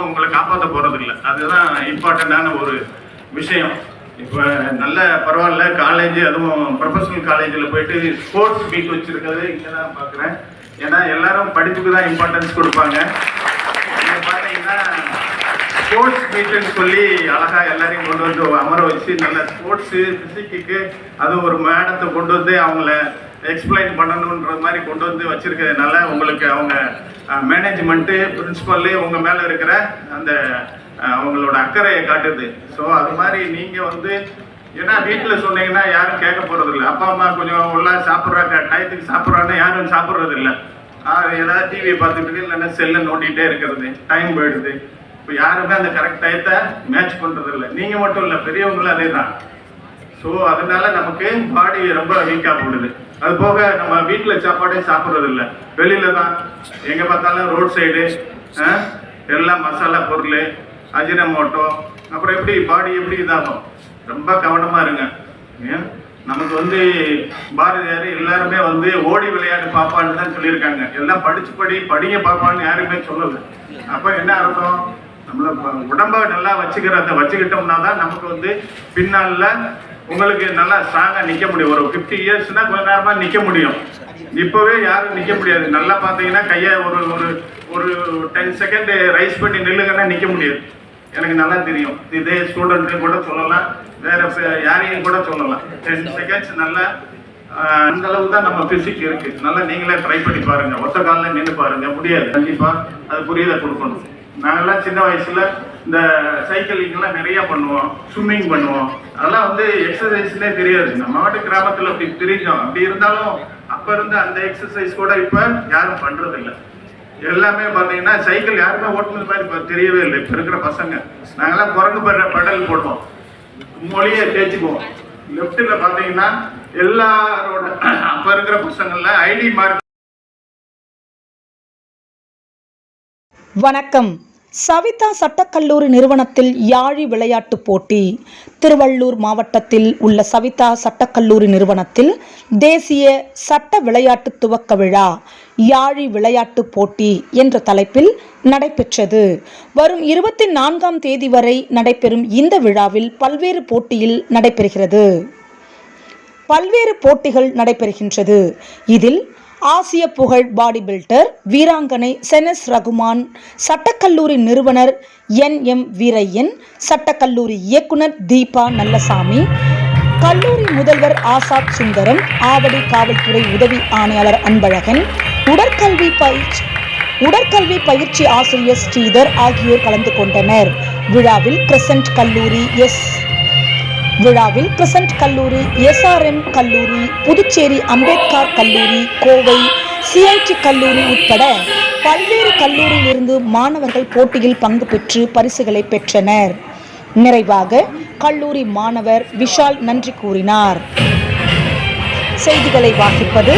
ஒன்றும் உங்களை காப்பாற்ற போகிறது இல்லை. அதுதான் இம்பார்ட்டண்ட்டான ஒரு விஷயம். இப்போ நல்ல பரவாயில்ல காலேஜ், அதுவும் ப்ரொஃபஷனல் காலேஜில் போயிட்டு ஸ்போர்ட்ஸ் மீட் வச்சுருக்கிறது இங்கே தான் பார்க்குறேன். ஏன்னா எல்லாரும் படிப்புக்கு தான் இம்பார்ட்டன்ஸ் கொடுப்பாங்க. இங்கே பார்த்தீங்கன்னா ஸ்போர்ட்ஸ் மீட்டுன்னு சொல்லி அழகாக எல்லாரையும் கொண்டு வந்து அமர வச்சு நல்ல ஸ்போர்ட்ஸு ஃபிசிக்கு அது ஒரு மேடத்தை கொண்டு வந்து அவங்கள எக்ஸ்பிளைன் பண்ணணுன்ற மாதிரி கொண்டு வந்து வச்சுருக்கிறதுனால உங்களுக்கு அவங்க மேனேஜ்மெண்ட்டு பிரின்சிபல்லு உங்கள் மேலே இருக்கிற அந்த அவங்களோட அக்கறையை காட்டுது. ஸோ அது மாதிரி நீங்கள் வந்து ஏன்னா வீட்டில் சொன்னீங்கன்னா யாரும் கேட்க போகிறது இல்லை. அப்பா அம்மா கொஞ்சம் எல்லாம் சாப்பிட்றாங்க, டயத்துக்கு சாப்பிட்றாங்கன்னா யாரும் சாப்பிட்றது இல்லை. ஏதாவது டிவியை பார்த்துட்டு இல்லைன்னா செல்லை நோண்டிகிட்டே இருக்கிறது, டைம் போயிடுது. இப்போ யாருமே அந்த கரெக்ட் டயத்தை மேட்ச் பண்ணுறது இல்லை. நீங்கள் மட்டும் இல்லை, பெரியவங்களும் அதே தான். ஸோ அதனால நமக்கு பாடி ரொம்ப வீக்காக போடுது. அது போக நம்ம வீட்டில் சாப்பாடே சாப்பிட்றது இல்லை, வெளியில் தான் எங்கே பார்த்தாலும் ரோட் சைடு எல்லாம் மசாலா பொருள், அஜினமோட்டோ, அப்புறம் எப்படி பாடி எப்படி இதாகும். ரொம்ப கவனமாக இருங்க. நமக்கு வந்து பாரதியார் எல்லாருமே வந்து ஓடி விளையாட்டு பாப்பான்னு தான் சொல்லியிருக்காங்க. எல்லாம் படிங்க பாப்பான்னு யாருமே சொல்லலை. அப்போ என்ன அர்த்தம், நம்மளை உடம்ப நல்லா வச்சுக்கிட்டோம்னா தான் நமக்கு வந்து பின்னால உங்களுக்கு நல்லா ஸ்ட்ராங்காக நிற்க முடியும். ஒரு 50 இயர்ஸ்னா கொஞ்ச நேரமாக நிற்க முடியும். இப்போவே யாரும் நிற்க முடியாது. நல்லா பார்த்தீங்கன்னா கையை ஒரு 10 செகண்ட் ரைஸ் பண்ணி நில்லுங்கன்னா நிற்க முடியாது. எனக்கு நல்லா தெரியும். இதே ஸ்டூடெண்ட்டு கூட சொல்லலாம், வேற யாரையும் கூட சொல்லலாம். 10 செகண்ட்ஸ் நல்லா அந்த அளவு தான் நம்ம பிசிக் இருக்கு. நல்லா நீங்களே ட்ரை பண்ணி பாருங்க. ஒத்த காலில் நின்று பாருங்க, முடியாது. கண்டிப்பாக அது புரியுதை கொடுக்கணும். நாங்கள்லாம் சின்ன வயசுல இந்த சைக்கிளிங்லாம் நிறைய பண்ணுவோம், ஸ்விம்மிங் பண்ணுவோம். அதெல்லாம் வந்து எக்ஸசைஸ்னே தெரியாது. நம்ம வாட்டு கிராமத்தில் அப்படி தெரிஞ்சோம். அப்படி இருந்தாலும் அப்போ இருந்த அந்த எக்ஸசைஸ் கூட இப்போ யாரும் பண்றது இல்லை. எல்லாமே பார்த்தீங்கன்னா சைக்கிள் யாருமே ஓட்டுனது மாதிரி இப்போ தெரியவே இல்லை. இப்போ இருக்கிற பசங்க நாங்கள்லாம் குரங்கு பெடல் போடுவோம், மொழியை தேய்ச்சிக்குவோம். லெஃப்டில் பார்த்தீங்கன்னா எல்லாரோட அப்போ இருக்கிற பசங்கள்ல ஐடி மார்க். வணக்கம். சவிதா சட்டக்கல்லூரி நிறுவனத்தில் யாழி விளையாட்டு போட்டி. திருவள்ளூர் மாவட்டத்தில் உள்ள சவிதா சட்டக்கல்லூரி நிறுவனத்தில் தேசிய சட்ட விளையாட்டு துவக்க விழா யாழி விளையாட்டு போட்டி என்ற தலைப்பில் நடைபெற்றது. வரும் 24ஆம் தேதி வரை நடைபெறும் இந்த விழாவில் பல்வேறு போட்டிகள் நடைபெறுகின்றது. இதில் ஆசிய புகழ் பாடி பில்டர் வீராங்கனை செனஸ் ரகுமான், சட்டக்கல்லூரி நிறுவனர் NM வீரையன், சட்டக்கல்லூரி இயக்குனர் தீபா நல்லசாமி, கல்லூரி முதல்வர் ஆசாத் சுந்தரம், ஆவடி காவல்துறை உதவி ஆணையாளர் அன்பழகன், உடற்கல்வி பயிற்சி ஆசிரியர் ஸ்ரீதர் ஆகியோர் கலந்து கொண்டனர். விழாவில் கிரசன்ட் கல்லூரி, SRM கல்லூரி, புதுச்சேரி அம்பேத்கர் கல்லூரி, கோவை CIT கல்லூரி உட்பட பல்வேறு கல்லூரியிலிருந்து மாணவர்கள் போட்டியில் பங்கு பெற்று பரிசுகளை பெற்றனர். நிறைவாக கல்லூரி மாணவர் விஷால் நன்றி கூறினார். செய்திகளை வாசிப்பது